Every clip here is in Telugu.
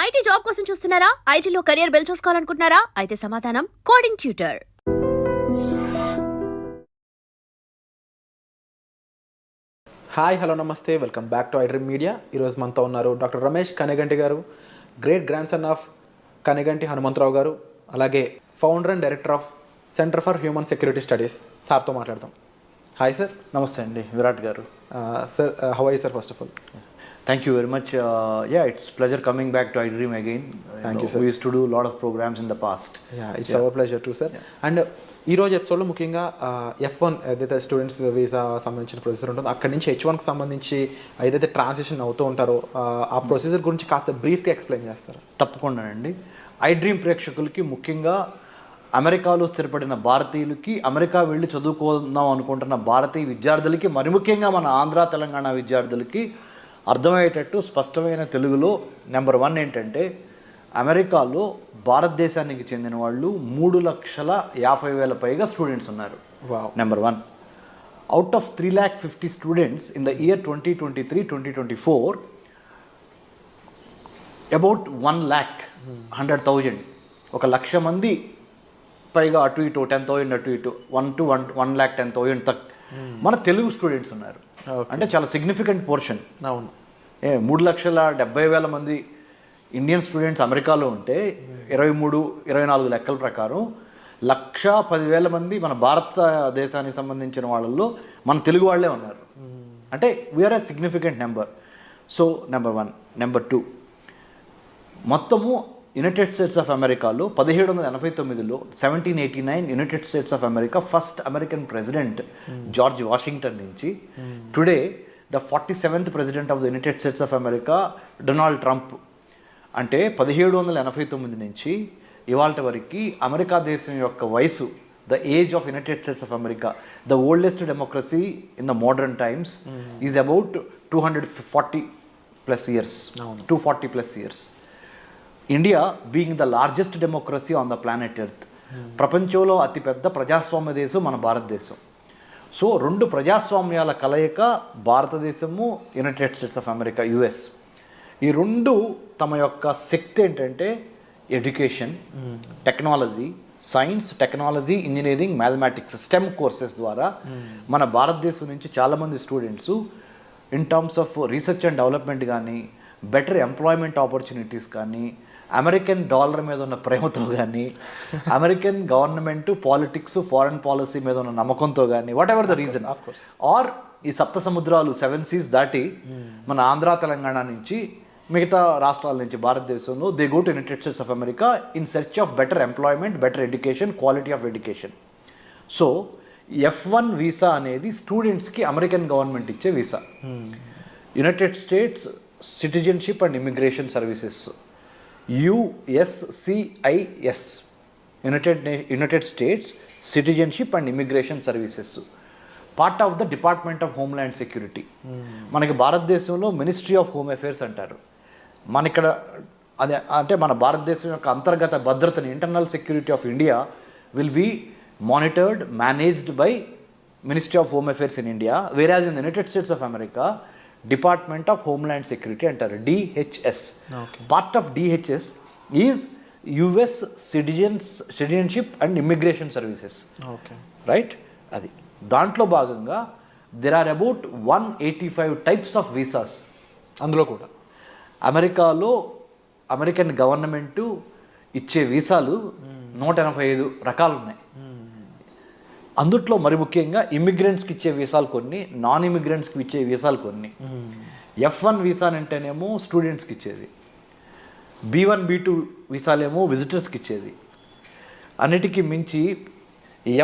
ఐటీ జాబ్ కోసం చూస్తున్నారా? ఐటీలో కెరియర్ బిల్డ్ చూసుకోవాలనుకుంటున్నారా? అయితే సమాధానం coding tutor. Hi, hello, namaste, welcome back to iDream media. ఈరోజు మనతో ఉన్నారు doctor Ramesh Kaniganti garu, great grandson of Kaniganti Hanumantharao garu, అలాగే founder and director of centre for human security studies. సార్తో మాట్లాడదాం. Hi sir. నమస్తే అండి, Virat garu. Sir, how are you sir? First of all, Thank you very much. Yeah, it's pleasure coming back to iDream again. Thank you, sir. We used to do a lot of programs in the past. It's our pleasure to sir. And ఈరోజు ఎపిసోడ్లో ముఖ్యంగా F1 ఏదైతే స్టూడెంట్స్ వీసా సంబంధించిన ప్రొసీజర్ ఉంటుందో అక్కడి నుంచి H1కి సంబంధించి ఏదైతే ట్రాన్సిషన్ అవుతూ ఉంటారో ఆ ప్రొసీజర్ గురించి కాస్త బ్రీఫ్గా ఎక్స్ప్లెయిన్ చేస్తారు. తప్పకుండా అండి. iDream ప్రేక్షకులకి, ముఖ్యంగా అమెరికాలో స్థిరపడిన భారతీయులకి, అమెరికా వెళ్ళి చదువుకుందాం అనుకుంటున్న భారతీయ విద్యార్థులకి, మరి ముఖ్యంగా మన ఆంధ్ర తెలంగాణ విద్యార్థులకి అర్థమయ్యేటట్టు స్పష్టమైన తెలుగులో నెంబర్ 1 ఏంటంటే, అమెరికాలో భారతదేశానికి చెందిన వాళ్ళు 3,50,000 పైగా స్టూడెంట్స్ ఉన్నారు. Number 1. Out of 3,50,000 students in the year 2023-2024, about 1,100,000, 1,00,000 మంది పైగా అటు ఇటు 10,000 అటు ఇటు 1,10,000 తక్ మన తెలుగు స్టూడెంట్స్ ఉన్నారు. అంటే చాలా సిగ్నిఫికెంట్ పోర్షన్. అవును. 3,70,000 మంది ఇండియన్ స్టూడెంట్స్ అమెరికాలో ఉంటే 23-24 లెక్కల ప్రకారం 1,10,000 మంది మన భారతదేశానికి సంబంధించిన వాళ్ళల్లో మన తెలుగు వాళ్ళే ఉన్నారు. అంటే we're a significant number. So number 1. Number 2, మొత్తము యునైటెడ్ స్టేట్స్ ఆఫ్ అమెరికాలో 1789లో 1789 United States of America first American president George Washington నుంచి today the 47th president of the United States of America Donald Trump. అంటే 1789 నుంచి ఇవాళ వరకు అమెరికా దేశం యొక్క వయసు, the age of United States of America, the oldest democracy in the modern times, is about 240+ years. 240+ years. India being the largest democracy on the planet earth, ప్రపంచంలో అతిపెద్ద ప్రజాస్వామ్య దేశం మన భారతదేశం. సో 2 ప్రజాస్వామ్యాల కలయిక భారతదేశము, United States of America, US. ఈ 2 తమ యొక్క శక్తి ఏంటంటే education, technology, science, technology, engineering, mathematics, STEM courses ద్వారా మన భారతదేశం నుంచి చాలామంది students in terms of research and development కానీ, బెటర్ ఎంప్లాయ్మెంట్ ఆపర్చునిటీస్ కానీ, అమెరికన్ డాలర్ మీద ఉన్న ప్రేమతో కానీ, American government, politics, foreign policy మీద ఉన్న నమ్మకంతో కానీ, whatever the reason, or ఈ సప్త సముద్రాలు 7 seas దాటి మన ఆంధ్ర తెలంగాణ నుంచి మిగతా రాష్ట్రాల నుంచి భారతదేశంలో they go to United States of America in search of better employment, better education, quality of education. So F1 visa అనేది స్టూడెంట్స్కి అమెరికన్ గవర్నమెంట్ ఇచ్చే visa. United states citizenship and Immigration services, USCIS, United states citizenship and Immigration services, part of the department of Homeland security. మనకి భారతదేశంలో మినిస్ట్రీ ఆఫ్ హోమ్ అఫేర్స్ అంటారు. మన ఇక్కడ అదే అంటే మన భారతదేశం యొక్క అంతర్గత భద్రతని, internal security of India will be monitored, managed by Ministry of Home Affairs in India, whereas in the United States of America Department of Homeland Security అంటారు, DHS. Part of DHS is US Citizenship and Immigration Services. Right. అది దాంట్లో భాగంగా there are about 185 types of visas. అందులో కూడా అమెరికాలో అమెరికన్ గవర్నమెంటు ఇచ్చే వీసాలు 185 రకాలు ఉన్నాయి. అందుట్లో మరి ముఖ్యంగా ఇమిగ్రెంట్స్కి ఇచ్చే వీసాలు కొన్ని, నాన్ ఇమిగ్రెంట్స్కి ఇచ్చే వీసాలు కొన్ని. F1 వీసా అంటేనేమో స్టూడెంట్స్కి ఇచ్చేది, B1, B2 వీసాలేమో విజిటర్స్కి ఇచ్చేది. అన్నిటికీ మించి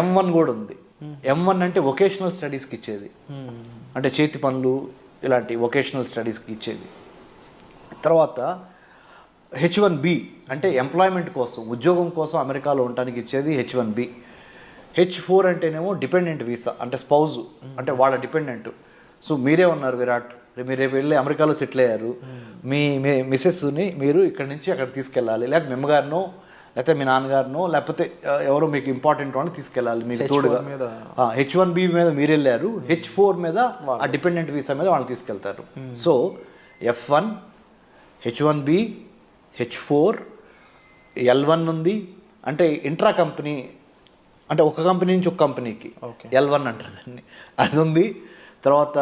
M1 కూడా ఉంది. M1 అంటే వొకేషనల్ స్టడీస్కి ఇచ్చేది, అంటే చేతి పనులు ఇలాంటి వొకేషనల్ స్టడీస్కి ఇచ్చేది. తర్వాత H1B అంటే ఎంప్లాయ్మెంట్ కోసం, ఉద్యోగం కోసం అమెరికాలో ఉండడానికి ఇచ్చేది H1B. H4 అంటేనేమో డిపెండెంట్ వీసా, అంటే స్పౌజ్, అంటే వాళ్ళ డిపెండెంట్. సో మీరే ఉన్నారు విరాట్, మీరు రేపు వెళ్ళి అమెరికాలో సెటిల్ అయ్యారు, మీ మిసెస్ని మీరు ఇక్కడ నుంచి అక్కడ తీసుకెళ్ళాలి, లేకపోతే మీ అమ్మగారినో లేకపోతే మీ నాన్నగారినో లేకపోతే ఎవరో మీకు ఇంపార్టెంట్ వాళ్ళని తీసుకెళ్ళాలి మీకు తోడుగా. H1B మీద మీరు వెళ్ళారు, H4 మీద ఆ డిపెండెంట్ వీసా మీద వాళ్ళని తీసుకెళ్తారు. So F1, H1B, H4, L1 ఉంది, అంటే ఇంట్రా కంపెనీ, అంటే ఒక కంపెనీ నుంచి ఒక కంపెనీకి L1 అంటారు దాన్ని, అది ఉంది. తర్వాత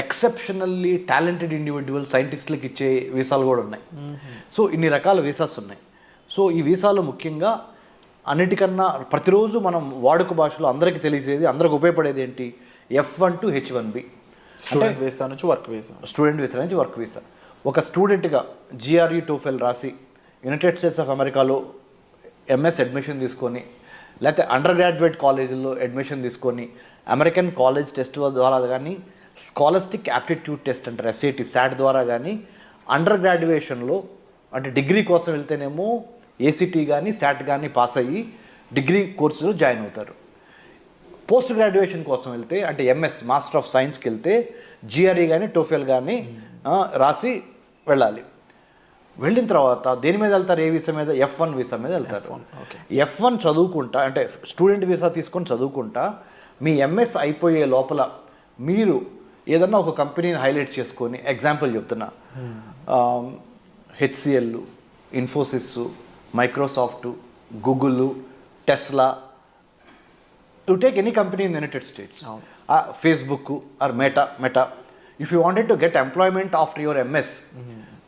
ఎక్సెప్షనల్లీ టాలెంటెడ్ ఇండివిజువల్ సైంటిస్టులకు ఇచ్చే వీసాలు కూడా ఉన్నాయి. సో ఇన్ని రకాల వీసాస్ ఉన్నాయి. సో ఈ వీసాలు ముఖ్యంగా అన్నిటికన్నా ప్రతిరోజు మనం వాడుక భాషలో అందరికీ తెలిసేది, అందరికి ఉపయోగపడేది ఏంటి, F1 to H1B, student visa నుంచి వర్క్ వీసా. స్టూడెంట్ వీసా నుంచి వర్క్ వీసా. ఒక స్టూడెంట్గా GRE TOEFL రాసి యునైటెడ్ స్టేట్స్ ఆఫ్ అమెరికాలో MS అడ్మిషన్ తీసుకొని, లేకపోతే అండర్ గ్రాడ్యుయేట్ కాలేజీల్లో అడ్మిషన్ తీసుకొని, అమెరికన్ కాలేజ్ టెస్ట్ ద్వారా కానీ, స్కాలస్టిక్ యాప్టిట్యూడ్ టెస్ట్ అంటారు SAT ద్వారా కానీ, అండర్ గ్రాడ్యుయేషన్లో అంటే డిగ్రీ కోసం వెళ్తేనేమో ACT కానీ SAT కానీ పాస్ అయ్యి డిగ్రీ కోర్సులో జాయిన్ అవుతారు. పోస్ట్ గ్రాడ్యుయేషన్ కోసం వెళ్తే అంటే MS మాస్టర్ ఆఫ్ సైన్స్కి వెళ్తే GRE కానీ TOEFL కానీ రాసి వెళ్ళాలి. వెళ్ళిన తర్వాత దేని మీద వెళ్తారు, ఏ వీసా మీద, F1 వీసా మీద వెళ్తారు. F1 చదువుకుంటా అంటే స్టూడెంట్ వీసా తీసుకొని చదువుకుంటా మీ MS అయిపోయే లోపల మీరు ఏదన్నా ఒక కంపెనీని హైలైట్ చేసుకొని, ఎగ్జాంపుల్ చెప్తున్నా, HCL, Infosys, Microsoft, Google, Tesla, you take any company in the United states, Facebook are meta, if you wanted to get employment after your MS,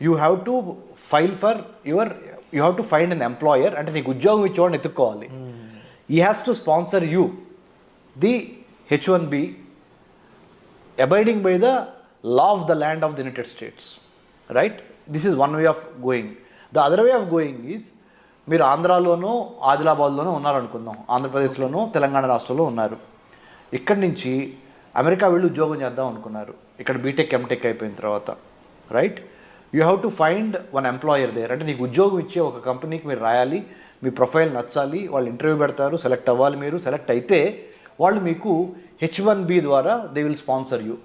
you have to file for you have to find an employer, అంటే నీకు ఉద్యోగం ఇచ్చేవాడిని ఎత్తుక్కోవాలి. ఈ has to sponsor you the H1B abiding by the law of the land of the United States, right? This is one way of going. The other way of going is, మీరు ఆంధ్రాలోనో ఆదిలాబాద్లోనో ఉన్నారనుకుందాం, ఆంధ్రప్రదేశ్లోనో తెలంగాణ రాష్ట్రంలో ఉన్నారు. ఇక్కడి నుంచి అమెరికా వెళ్ళి ఉద్యోగం చేద్దాం అనుకున్నారు, ఇక్కడ బీటెక్ ఎంటెక్ అయిపోయిన తర్వాత, right? You have to find one employer there, అంటే నీకు ఉద్యోగం ఇచ్చే ఒక కంపెనీకి మీరు రాయాలి, మీ ప్రొఫైల్ నచ్చాలి, వాళ్ళు ఇంటర్వ్యూ పెడతారు, సెలెక్ట్ అవ్వాలి. మీరు సెలెక్ట్ అయితే వాళ్ళు మీకు H1B ద్వారా they will sponsor you.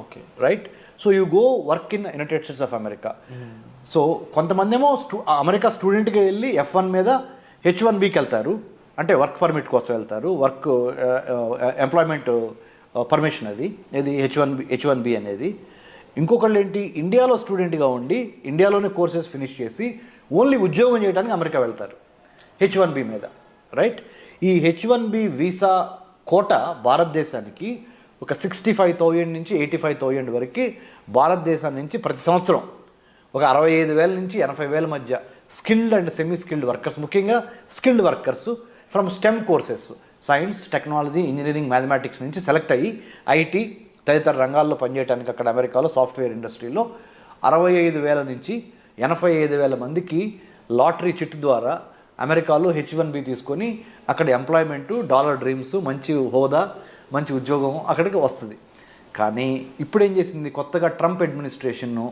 Okay, right? So you go work in United States of America. So కొంతమంది ఏమో అమెరికా స్టూడెంట్గా వెళ్ళి F1 మీద H1Bకి వెళ్తారు, అంటే వర్క్ పర్మిట్ కోసం వెళ్తారు, వర్క్ ఎంప్లాయ్మెంట్ పర్మిషన్ అది H1B అనేది. ఇంకొకళ్ళు ఏంటి, ఇండియాలో స్టూడెంట్గా ఉండి ఇండియాలోనే కోర్సెస్ ఫినిష్ చేసి ఓన్లీ ఉద్యోగం చేయడానికి అమెరికా వెళ్తారు H1B మీద, రైట్? ఈ H1B వీసా కోట భారతదేశానికి ఒక 65,000 నుంచి 85,000 వరకు భారతదేశం నుంచి ప్రతి సంవత్సరం ఒక 65,000 నుంచి 80,000 మధ్య skilled and semi skilled workers, ముఖ్యంగా skilled workers from STEM courses, science, technology, engineering, mathematics నుంచి సెలెక్ట్ అయ్యి IT తదితర రంగాల్లో పనిచేయడానికి అక్కడ అమెరికాలో సాఫ్ట్వేర్ ఇండస్ట్రీలో 65,000 నుంచి 85,000 మందికి లాటరీ చిట్ ద్వారా అమెరికాలో H1B తీసుకొని అక్కడ ఎంప్లాయ్మెంటు, డాలర్ డ్రీమ్స్, మంచి హోదా, మంచి ఉద్యోగం అక్కడికి వస్తుంది. కానీ ఇప్పుడు ఏం చేసింది, కొత్తగా ట్రంప్ అడ్మినిస్ట్రేషన్ను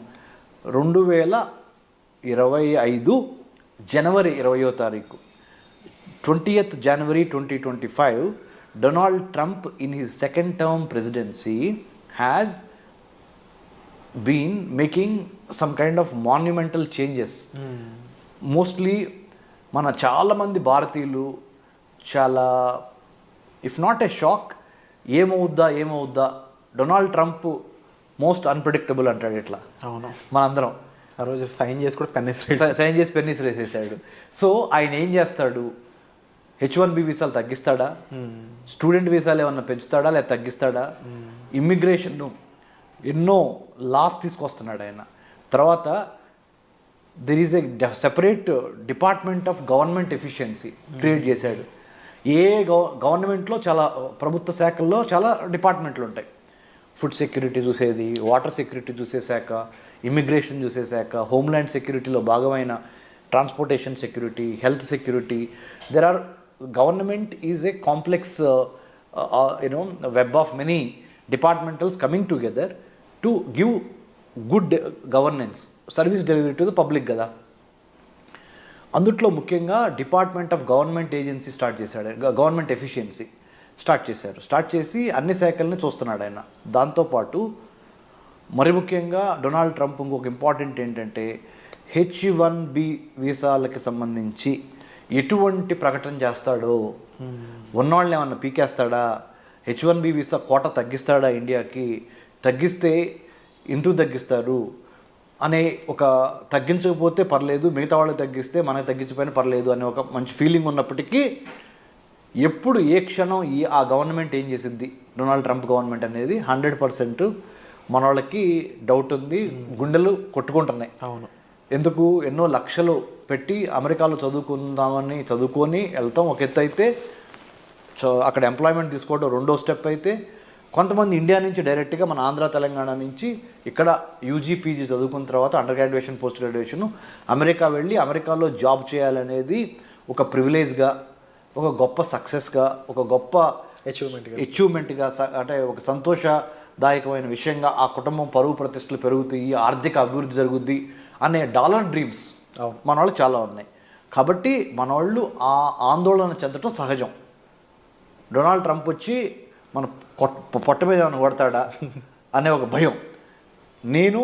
2025 జనవరి 20వ తారీఖు 20th January 2025, Donald Trump in his second term presidency has been making some kind of monumental changes. Mostly మన చాలామంది భారతీయులు చాలా, ఇఫ్ నాట్ ఏ షాక్, ఏమవుద్దా డొనాల్డ్ ట్రంప్ మోస్ట్ అన్ప్రెడిక్టబుల్ అంటాడు ఇట్లా. అవును, మనందరం ఆ రోజు సైన్ చేసి కూడా సైన్ చేసి పెన్నిస్ వేసేసాడు. సో ఆయన ఏం చేస్తాడు, H1B వీసాలు తగ్గిస్తాడా, స్టూడెంట్ వీసాలు ఏమన్నా పెంచుతాడా లేదా తగ్గిస్తాడా, ఇమ్మిగ్రేషన్ ఎన్నో లాస్ తీసుకొస్తున్నాడు ఆయన. తర్వాత there is a separate department of government efficiency create చేశాడు. గవర్నమెంట్లో చాలా ప్రభుత్వ శాఖల్లో చాలా డిపార్ట్మెంట్లు ఉంటాయి. ఫుడ్ సెక్యూరిటీ చూసేది, వాటర్ సెక్యూరిటీ చూసే శాఖ, ఇమ్మిగ్రేషన్ చూసే శాఖ, హోమ్ల్యాండ్ సెక్యూరిటీలో భాగమైన transportation security, health security. There are government is a complex web of many departmentals coming together to give good governance, service delivery to the public కదా. అందుట్లో ముఖ్యంగా department of government agency start చేశాడు, గవర్నమెంట్ ఎఫిషియన్సీ స్టార్ట్ చేసి అన్ని శాఖల్ని చూస్తున్నాడు ఆయన. దాంతోపాటు మరి ముఖ్యంగా డొనాల్డ్ ట్రంప్ ఇంకొక ఇంపార్టెంట్ ఏంటంటే, H1B వీసాలకి సంబంధించి ఎటువంటి ప్రకటన చేస్తాడో, ఉన్నవాళ్ళని ఏమన్నా పీకేస్తాడా, H1B వీసా కోట తగ్గిస్తాడా ఇండియాకి, తగ్గిస్తే ఎందుకు తగ్గిస్తారు అనే ఒక తగ్గించకపోతే పర్లేదు, మిగతా వాళ్ళకి తగ్గిస్తే మనకి తగ్గించకపోయినా పర్లేదు అనే ఒక మంచి ఫీలింగ్ ఉన్నప్పటికీ ఎప్పుడు ఏ క్షణం ఆ గవర్నమెంట్ ఏం చేసింది, డొనాల్డ్ ట్రంప్ గవర్నమెంట్ అనేది 100% మన వాళ్ళకి డౌట్ ఉంది, గుండెలు కొట్టుకుంటున్నాయి. అవును. ఎందుకు ఎన్నో లక్షలు పెట్టి అమెరికాలో చదువుకొని వెళ్తాం ఒక ఎత్తు అయితే, అక్కడ ఎంప్లాయ్మెంట్ తీసుకోవడం రెండో స్టెప్ అయితే, కొంతమంది ఇండియా నుంచి డైరెక్ట్గా మన ఆంధ్ర తెలంగాణ నుంచి ఇక్కడ యూజీ పీజీ చదువుకున్న తర్వాత under graduation post graduation America వెళ్ళి అమెరికాలో జాబ్ చేయాలనేది ఒక ప్రివిలేజ్గా, ఒక గొప్ప సక్సెస్గా, ఒక గొప్ప అచీవ్మెంట్గా, అంటే ఒక సంతోషదాయకమైన విషయంగా ఆ కుటుంబం పరువు ప్రతిష్టలు పెరుగుతాయి, ఆర్థిక అభివృద్ధి జరుగుద్ది అనే డాలర్ డ్రీమ్స్ మన వాళ్ళు చాలా ఉన్నాయి. కాబట్టి మన వాళ్ళు ఆ ఆందోళన చెందటం సహజం. డొనాల్డ్ ట్రంప్ వచ్చి మన పొట్ట మీద ఏమైనా కొడతాడా అనే ఒక భయం. నేను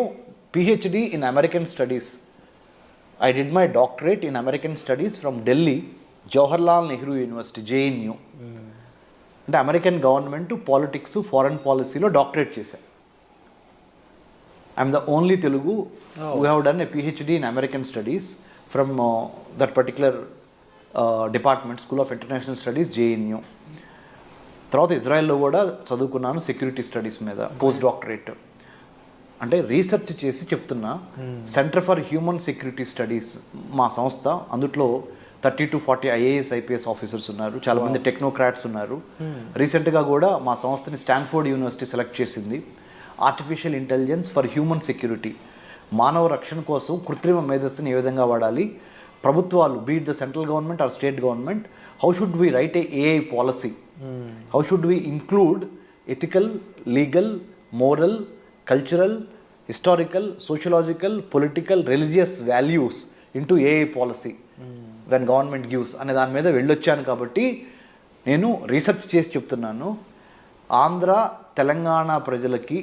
PhD in American studies, I did my doctorate in American studies from Delhi Jawaharlal Nehru university JNU. అంటే అమెరికన్ గవర్నమెంట్ పాలిటిక్స్ ఫారెన్ పాలసీలో డాక్టరేట్ చేశాను. I'm the only Telugu who have done a PhD in American studies from that particular department, School of International Studies, JNU. తర్వాత ఇజ్రాయెల్లో కూడా చదువుకున్నాను సెక్యూరిటీ స్టడీస్ మీద పోస్ట్ డాక్టరేట్. అంటే రీసెర్చ్ చేసి చెప్తున్నా. Centre for human security studies మా సంస్థ, అందులో 30 to 40 IAS IPS ఆఫీసర్స్ ఉన్నారు, చాలామంది టెక్నోక్రాట్స్ ఉన్నారు. రీసెంట్గా కూడా మా సంస్థని స్టాన్ఫోర్డ్ యూనివర్సిటీ సెలెక్ట్ చేసింది. Artificial intelligence for human security, మానవ రక్షణ కోసం కృత్రిమ మేధస్సుని ఏ విధంగా వాడాలి, ప్రభుత్వాలు be it the central government or state government, how should we write a AI policy, how should we include ethical, legal, moral, cultural, historical, sociological, political, religious values into AI policy when government gives అనే దాని మీద వెళ్ళొచ్చాను. కాబట్టి నేను రీసెర్చ్ చేసి చెప్తున్నాను, ఆంధ్ర తెలంగాణ ప్రజలకి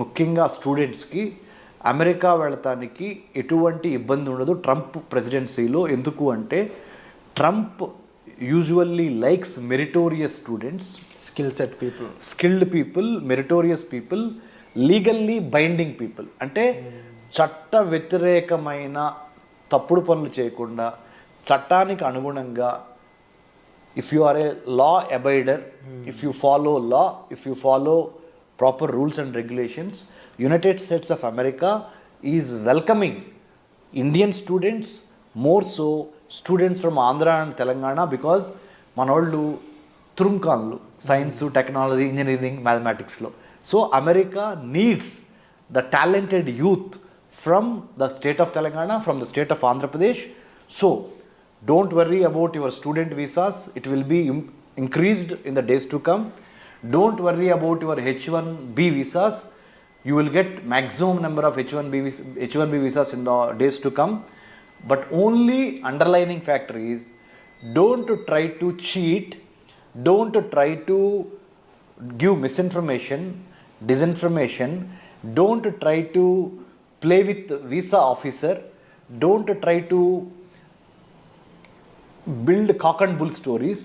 ముఖ్యంగా స్టూడెంట్స్కి అమెరికా వెళతానికి ఎటువంటి ఇబ్బంది ఉండదు ట్రంప్ ప్రెసిడెన్సీలో. ఎందుకు అంటే Trump usually likes meritorious students, skilled people, meritorious people, legally binding people. అంటే చట్ట వ్యతిరేకమైన తప్పుడు పనులు చేయకుండా చట్టానికి అనుగుణంగా, if you are a law abider, if you follow law, if you follow proper rules and regulations, United States of America is welcoming Indian students, more so students from Andhra and Telangana, because మన వాళ్ళు తురుంకాన్లు సైన్స్, టెక్నాలజీ, ఇంజనీరింగ్, మ్యాథమెటిక్స్లో. So America needs the talented youth from the state of Telangana, from the state of Andhra Pradesh. So don't worry about your student visas, it will be increased in the days to come. Don't worry about your H1B visas, you will get maximum number of H1B visas in the days to come. But only underlining factor is, don't try to cheat, don't try to give misinformation, disinformation, don't try to play with visa officer, don't try to build cock and bull stories.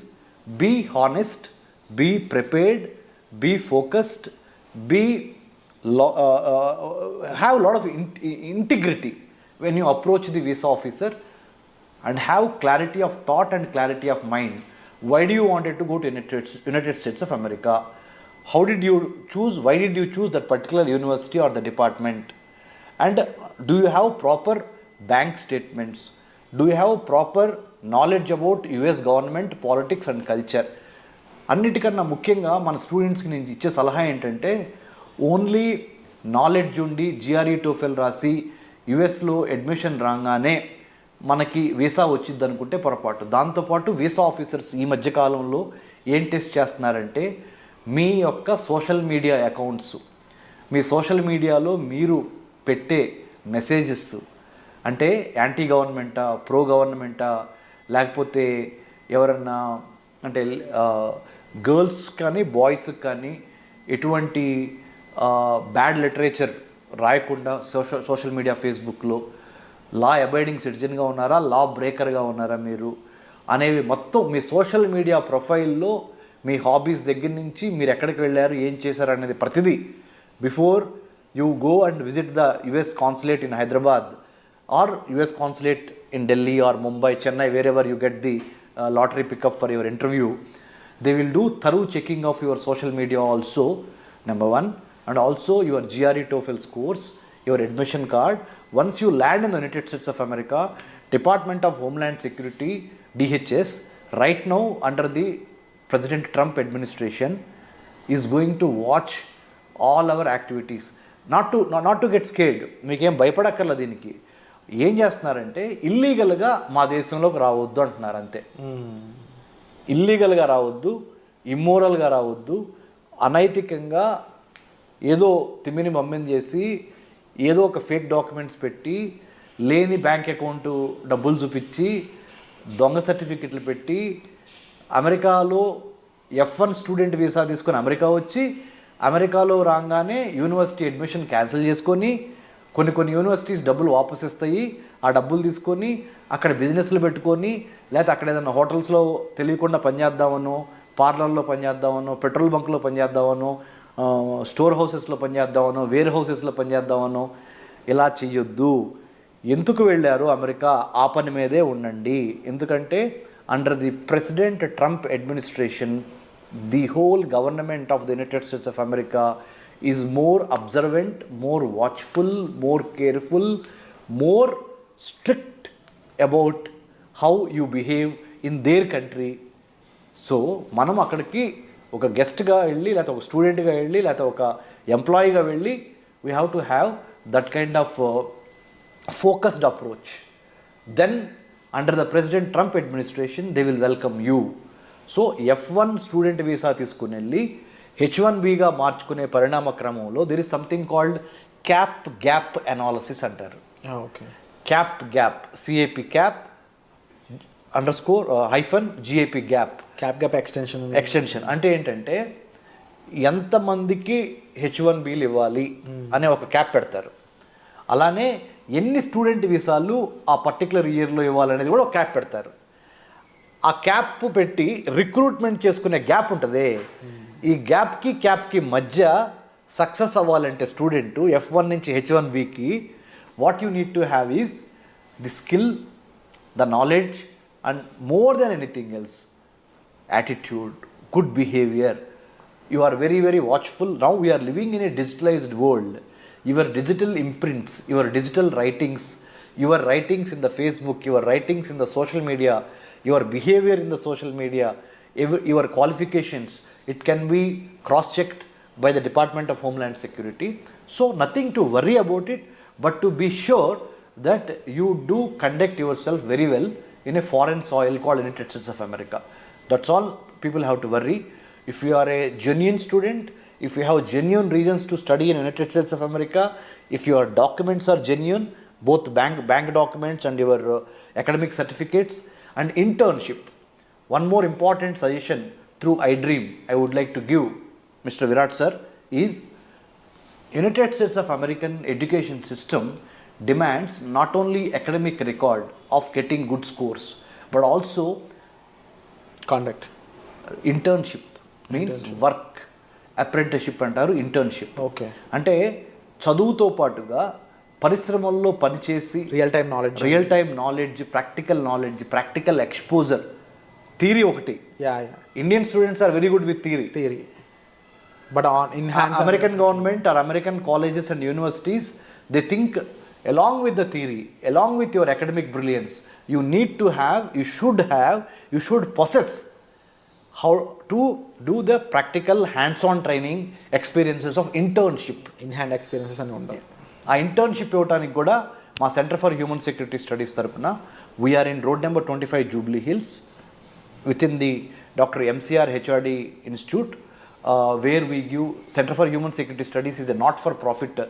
Be honest, be prepared, be focused, have a lot of integrity when you approach the visa officer, and have clarity of thought and clarity of mind. Why do you wanted to go to United States of America? How did you choose? Why did you choose that particular university or the department? And do you have proper bank statements? Do you have proper knowledge about US government, politics and culture? అన్నిటికన్నా ముఖ్యంగా మన స్టూడెంట్స్కి నేను ఇచ్చే సలహా ఏంటంటే, ఓన్లీ నాలెడ్జ్ ఉండి GRE TOEFL రాసి యుఎస్లో అడ్మిషన్ రాగానే మనకి వీసా వచ్చింది అనుకుంటే పొరపాటు. దాంతోపాటు వీసా ఆఫీసర్స్ ఈ మధ్యకాలంలో ఏం టెస్ట్ చేస్తున్నారంటే, మీ యొక్క సోషల్ మీడియా అకౌంట్స్, మీ సోషల్ మీడియాలో మీరు పెట్టే మెసేజెస్ అంటే యాంటీ గవర్నమెంటా, ప్రో గవర్నమెంటా, లేకపోతే ఎవరన్నా అంటే గర్ల్స్ కానీ బాయ్స్కి కానీ ఎటువంటి బ్యాడ్ లిటరేచర్ రాయకుండా సోషల్ మీడియా, ఫేస్బుక్లో లా అబైడింగ్ సిటిజన్గా ఉన్నారా, లా బ్రేకర్గా ఉన్నారా మీరు అనేవి మొత్తం మీ సోషల్ మీడియా ప్రొఫైల్లో మీ హాబీస్ దగ్గర నుంచి మీరు ఎక్కడికి వెళ్ళారు, ఏం చేశారు అనేది ప్రతిదీ before you go and visit the US consulate in Hyderabad or US consulate in Delhi or Mumbai, Chennai, wherever you get the lottery pickup for your interview, they will do thorough checking of your social media also, number one, and also your GRE TOEFL scores, your admission card. Once you land in the United States of America, Department of Homeland Security, DHS, right now under the President Trump administration, is going to watch all our activities. Not to get scared. మీకేం భయపడక్కర్ల దీనికి. ఏం చేస్తున్నారంటే ఇల్లీగల్గా మా దేశంలోకి రావద్దు అంటున్నారు అంతే. ఇల్లీగల్గా రావద్దు, ఇమ్మోరల్గా రావద్దు, అనైతికంగా ఏదో తిమ్మిని మమ్మిని చేసి ఏదో ఒక ఫేక్ డాక్యుమెంట్స్ పెట్టి లేని బ్యాంక్ అకౌంట్ డబ్బులు చూపించి దొంగ సర్టిఫికెట్లు పెట్టి అమెరికాలో F1 స్టూడెంట్ వీసా తీసుకొని అమెరికా వచ్చి అమెరికాలో రాగానే యూనివర్సిటీ అడ్మిషన్ క్యాన్సిల్ చేసుకొని కొన్ని యూనివర్సిటీస్ డబ్బులు వాపస్ ఇస్తాయి. ఆ డబ్బులు తీసుకొని అక్కడ బిజినెస్లు పెట్టుకొని లేకపోతే అక్కడ ఏదైనా హోటల్స్లో తెలియకుండా పనిచేద్దామనో, పార్లర్లో పనిచేద్దామనో, పెట్రోల్ బంక్లో పనిచేద్దామనో, స్టోర్ హౌసెస్లో పనిచేద్దామనో, వేర్ హౌసెస్లో పనిచేద్దామనో ఇలా చెయ్యొద్దు. ఎందుకు వెళ్ళారు అమెరికా? ఆ పని మీదే ఉండండి. ఎందుకంటే under the president Trump administration, the whole government of the United States of America is more observant, more watchful, more careful, more strict about how you behave in their country. So మనం అక్కడికి ఒక గెస్ట్గా వెళ్ళి లేకపోతే ఒక స్టూడెంట్గా వెళ్ళి లేకపోతే ఒక ఎంప్లాయీగా వెళ్ళి we have to have that kind of focused approach. Then under the president Trump administration they will welcome you. So F1 student visa తీసుకుని వెళ్ళి H1Bగా మార్చుకునే పరిణామ క్రమంలో there is something called cap gap analysis అంటారు. Okay. Cap gap, CAP cap _GAP gap. Cap gap extension అంటే ఏంటంటే ఎంతమందికి H1Bలు ఇవ్వాలి అనే ఒక క్యాప్ పెడతారు. అలానే ఎన్ని స్టూడెంట్ వీసాలు ఆ పర్టికులర్ ఇయర్లో ఇవ్వాలనేది కూడా ఒక క్యాప్ పెడతారు. ఆ క్యాప్ పెట్టి రిక్రూట్మెంట్ చేసుకునే గ్యాప్ ఉంటుంది. ఈ క్యాప్కి మధ్య సక్సెస్ అవ్వాలంటే స్టూడెంట్ F1 నుంచి H1Bకి what you need to have is the skill, the knowledge and more than anything else attitude, good behaviour. You are very, very watchful. Now we are living in a digitalized world. Your digital imprints, your digital writings, your writings in the Facebook, your writings in the social media, your behavior in the social media, your qualifications, it can be cross-checked by the Department of Homeland Security. So nothing to worry about it, but to be sure that you do conduct yourself very well in a foreign soil called United States of America. That's all people have to worry. If you are a genuine student, if you have genuine reasons to study in United States of America, if your documents are genuine, both bank documents and your academic certificates and internship. One more important suggestion through iDream I would like to give Mr. Virat sir is United States of American education system demands not only academic record of getting good scores but also conduct. internship means work, apprenticeship అంటారు, internship. ఓకే. అంటే చదువుతో పాటుగా పరిశ్రమల్లో పనిచేసి real time knowledge, practical exposure. Theory ఒకటి, Indian students are very good with theory but in American government or American colleges and universities they think along with the theory, along with your academic brilliance, you should possess how to do the practical hands-on training experiences of internship. In hand experiences అని ఉండాలి. ఆ ఇంటర్న్షిప్ ఇవ్వడానికి కూడా మా centre for human security studies తరపున we are in road number 25 Jubilee Hills with in the doctor MCR HRD institute where we give. Centre for human security studies is a not for profit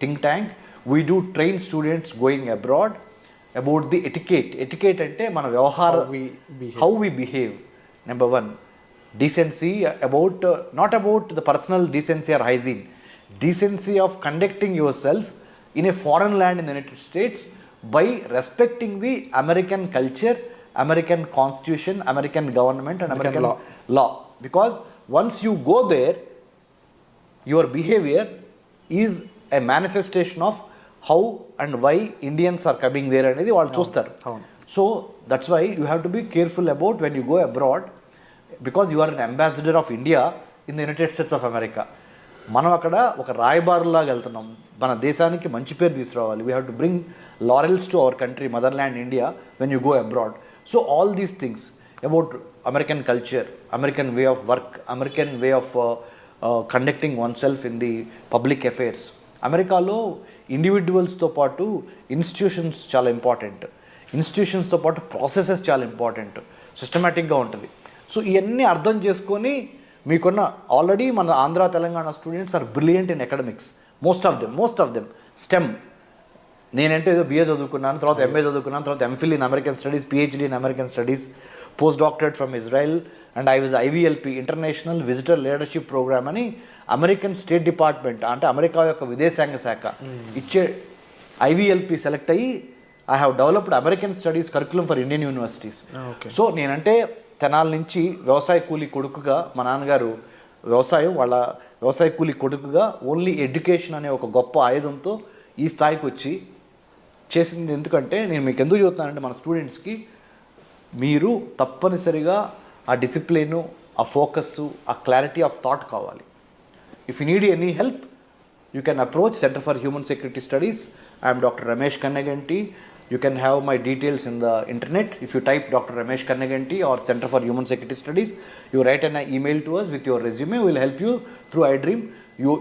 think tank. We do train students going abroad about the etiquette అంటే మన how we behave. Number 1 decency, about not about the personal decency or hygiene, decency of conducting yourself in a foreign land in the United States by respecting the American culture, American constitution, American government and American law. Because once you go there, your behavior is a manifestation of how and why Indians are coming there అనేది వాళ్ళు చూస్తారు. So that's why you have to be careful about when you go abroad, because you are an ambassador of India in the United States of America. మనం అక్కడ ఒక రాయబారులాగా వెళ్తున్నాం, మన దేశానికి మంచి పేరు తీసుకురావాలి. We have to bring laurels to our country, mother land India, when you go abroad. So all these things about American culture, American way of work, American way of conducting one self in the public affairs. అమెరికాలో ఇండివిజువల్స్తో పాటు ఇన్స్టిట్యూషన్స్ చాలా ఇంపార్టెంట్, ఇన్స్టిట్యూషన్స్తో పాటు ప్రాసెసెస్ చాలా ఇంపార్టెంట్, సిస్టమేటిక్గా ఉంటుంది. సో ఇవన్నీ అర్థం చేసుకొని మీకున్న ఆల్రెడీ మన Andhra Telangana students are brilliant in academics, most of them STEM. నేనంటే ఏదో బిఏ చదువుకున్నాను, తర్వాత ఎంఏ చదువుకున్నాను, తర్వాత MPhil in American studies, PhD in American studies, post doctorate from Israel, and I was IVLP international visitor leadership programme అని అమెరికన్ స్టేట్ డిపార్ట్మెంట్ అంటే అమెరికా యొక్క విదేశాంగ శాఖ ఇచ్చే ఐవీఎల్పి సెలెక్ట్ అయ్యి I have developed American studies curriculum for Indian universities. So నేనంటే తెనాల నుంచి వ్యవసాయ కూలీ కొడుకుగా, మా నాన్నగారు వ్యవసాయ కూలీ కొడుకుగా ఓన్లీ ఎడ్యుకేషన్ అనే ఒక గొప్ప ఆయుధంతో ఈ స్థాయికి వచ్చి చేసింది. ఎందుకంటే నేను మీకు ఎందుకు చెబుతున్నానంటే మన స్టూడెంట్స్కి మీరు తప్పనిసరిగా ఆ డిసిప్లిను, ఆ ఫోకస్సు, ఆ క్లారిటీ ఆఫ్ థాట్ కావాలి. If you need any help you can approach centre for human security studies. I'm doctor Ramesh Kanneganti. You can have my details in the internet. If you type Dr. Ramesh Kannaganti or Center for Human Security Studies, you write an email to us with your resume. We will help you through iDream.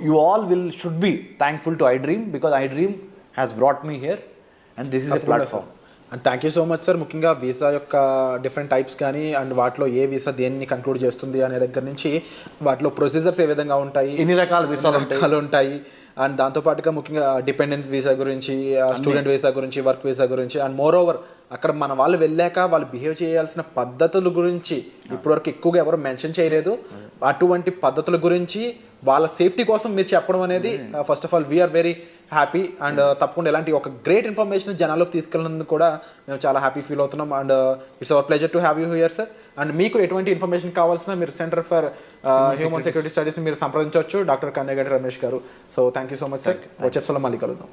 You all should be thankful to iDream because iDream has brought me here and this is a platform. And thank you so much sir. ముఖ్యంగా వీసా యొక్క డిఫరెంట్ టైప్స్ కానీ అండ్ వాటిలో ఏ వీసా దేన్ని కంక్లూడ్ చేస్తుంది అనే దగ్గర నుంచి వాటిలో ప్రొసీజర్స్ ఏ విధంగా ఉంటాయి, ఎన్ని రకాల వీసాలు ఉంటాయి, అండ్ దాంతోపాటుగా ముఖ్యంగా డిపెండెన్స్ వీసా గురించి, స్టూడెంట్ వీసా గురించి, వర్క్ వీసా గురించి, అండ్ మోర్ ఓవర్ అక్కడ మన వాళ్ళు వెళ్ళాక వాళ్ళు బిహేవ్ చేయాల్సిన పద్ధతుల గురించి ఇప్పటివరకు ఎక్కువగా ఎవరు మెన్షన్ చేయలేదు. అటువంటి పద్ధతుల గురించి వాళ్ళ సేఫ్టీ కోసం మీరు చెప్పడం అనేది first of all we're very happy. And తప్పకుండా ఇలాంటి ఒక గ్రేట్ ఇన్ఫర్మేషన్ జనాల్లోకి తీసుకెళ్ళినందుకు కూడా మేము చాలా హ్యాపీ ఫీల్ అవుతున్నాం. And it's our pleasure to have you here sir. And మీకు ఎటువంటి ఇన్ఫర్మేషన్ కావాల్సిన మీరు సెంటర్ ఫర్ హ్యూమన్ సెక్యూరిటీ స్టడీస్ని మీరు సంప్రదించవచ్చు డాక్టర్ కన్నెగంటి రమేష్ గారు. So thank you so much sir. వచ్చే ఎపిసోడ్లో మళ్ళీ కలుద్దాం.